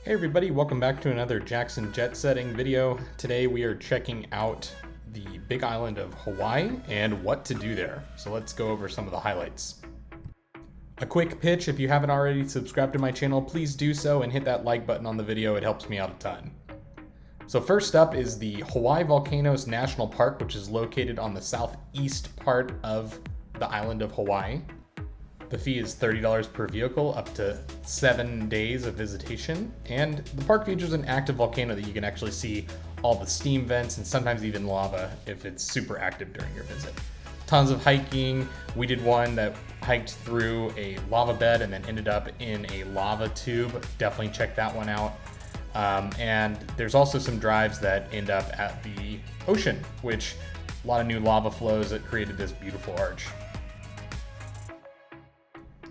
Hey everybody, welcome back to another Jackson jet setting video. Today we are checking out the big island of Hawaii and what to do there. So let's go over some of the highlights. A quick pitch, if you haven't already subscribed to my channel, please do so and hit that like button on the video, it helps me out a ton. So first up is the Hawaii Volcanoes National Park, which is located on the southeast part of the island of Hawaii. The fee is $30 per vehicle, up to 7 days of visitation, and the park features an active volcano that you can actually see all the steam vents and sometimes even lava if it's super active during your visit. Tons of hiking. We did one that hiked through a lava bed and then ended up in a lava tube. Definitely check that one out. And there's also some drives that end up at the ocean, which a lot of new lava flows that created this beautiful arch.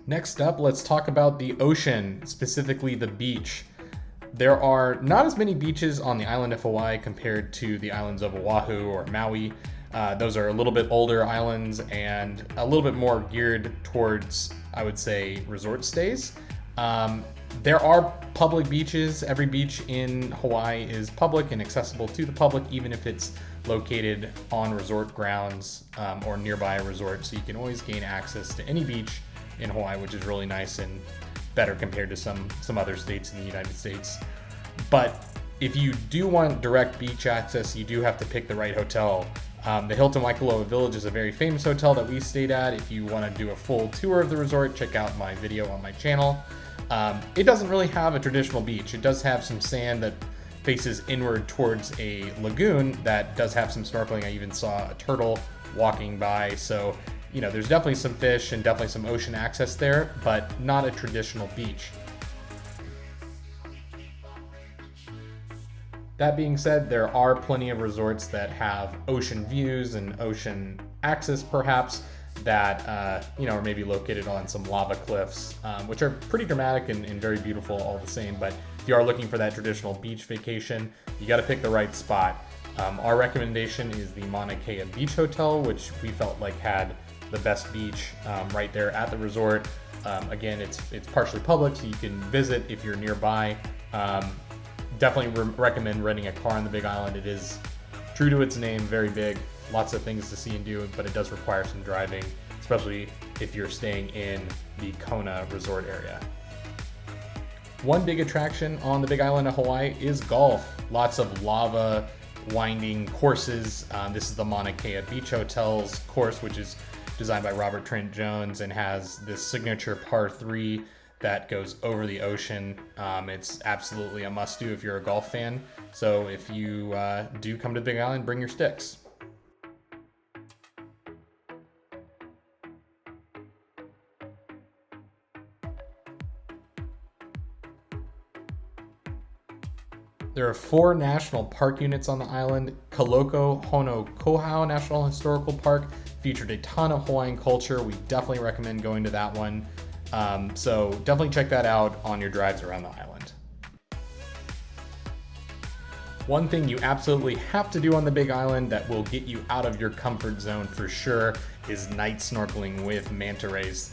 Next up, let's talk about the ocean, specifically the beach. There are not as many beaches on the island of Hawaii compared to the islands of Oahu or Maui. Those are a little bit older islands and a little bit more geared towards, I would say, resort stays. There are public beaches. Every beach in Hawaii is public and accessible to the public, even if it's located on resort grounds or nearby a resort. So you can always gain access to any beach in Hawaii, which is really nice and better compared to some other states in the United States. But if you do want direct beach access, you do have to pick the right hotel. The Hilton Waikoloa Village is a very famous hotel that we stayed at. If you want to do a full tour of the resort, check out my video on my channel. It doesn't really have a traditional beach. It does have some sand that faces inward towards a lagoon that does have some snorkeling. I even saw a turtle walking by. So you know, there's definitely some fish and definitely some ocean access there, but not a traditional beach. That being said, there are plenty of resorts that have ocean views and ocean access perhaps that, are maybe located on some lava cliffs, which are pretty dramatic and very beautiful all the same. But if you are looking for that traditional beach vacation, you got to pick the right spot. Our recommendation is the Mauna Kea Beach Hotel, which we felt like had the best beach right there at the resort. Again, it's partially public, so you can visit if you're nearby. Definitely recommend renting a car on the Big Island. It is true to its name, very big, lots of things to see and do, but it does require some driving, especially if you're staying in the Kona resort area. One big attraction on the Big Island of Hawaii is golf. Lots of lava winding courses. This is the Mauna Kea Beach Hotel's course, which is designed by Robert Trent Jones and has this signature par 3 that goes over the ocean. It's absolutely a must-do if you're a golf fan. So if you do come to Big Island, bring your sticks. There are 4 national park units on the island. Kaloko Honokohau National Historical Park featured a ton of Hawaiian culture. We definitely recommend going to that one. So definitely check that out on your drives around the island. One thing you absolutely have to do on the Big Island that will get you out of your comfort zone for sure is night snorkeling with manta rays.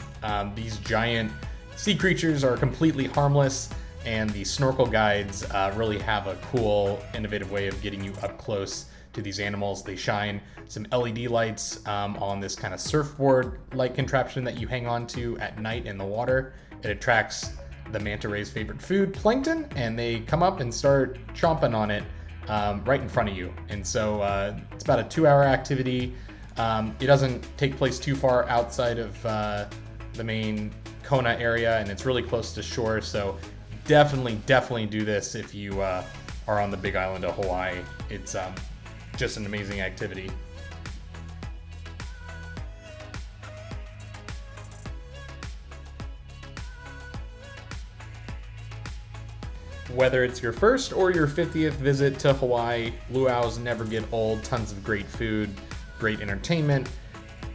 These giant sea creatures are completely harmless, and the snorkel guides really have a cool, innovative way of getting you up close to these animals. They shine some LED lights on this kind of surfboard-like contraption that you hang on to at night in the water. It attracts the manta ray's favorite food, plankton, and they come up and start chomping on it right in front of you. And so it's about a 2-hour activity. It doesn't take place too far outside of the main Kona area, and it's really close to shore. So definitely do this if you are on the Big Island of Hawaii. It's just an amazing activity. Whether it's your first or your 50th visit to Hawaii, luaus never get old. Tons of great food, great entertainment,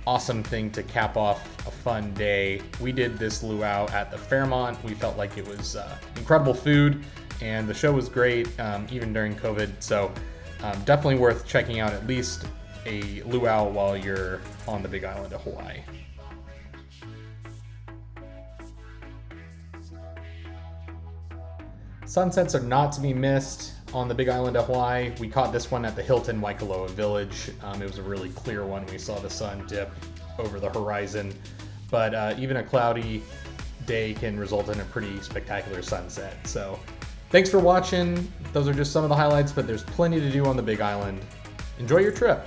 awesome thing to cap off a fun day. We did this luau at the Fairmont. We felt like it was incredible food, and the show was great, even during COVID. So definitely worth checking out at least a luau while you're on the Big Island of Hawaii. Sunsets are not to be missed on the Big Island of Hawaii. We caught this one at the Hilton Waikoloa Village. It was a really clear one. We saw the sun dip over the horizon, but even a cloudy day can result in a pretty spectacular sunset. So thanks for watching. Those are just some of the highlights, but there's plenty to do on the Big Island. Enjoy your trip.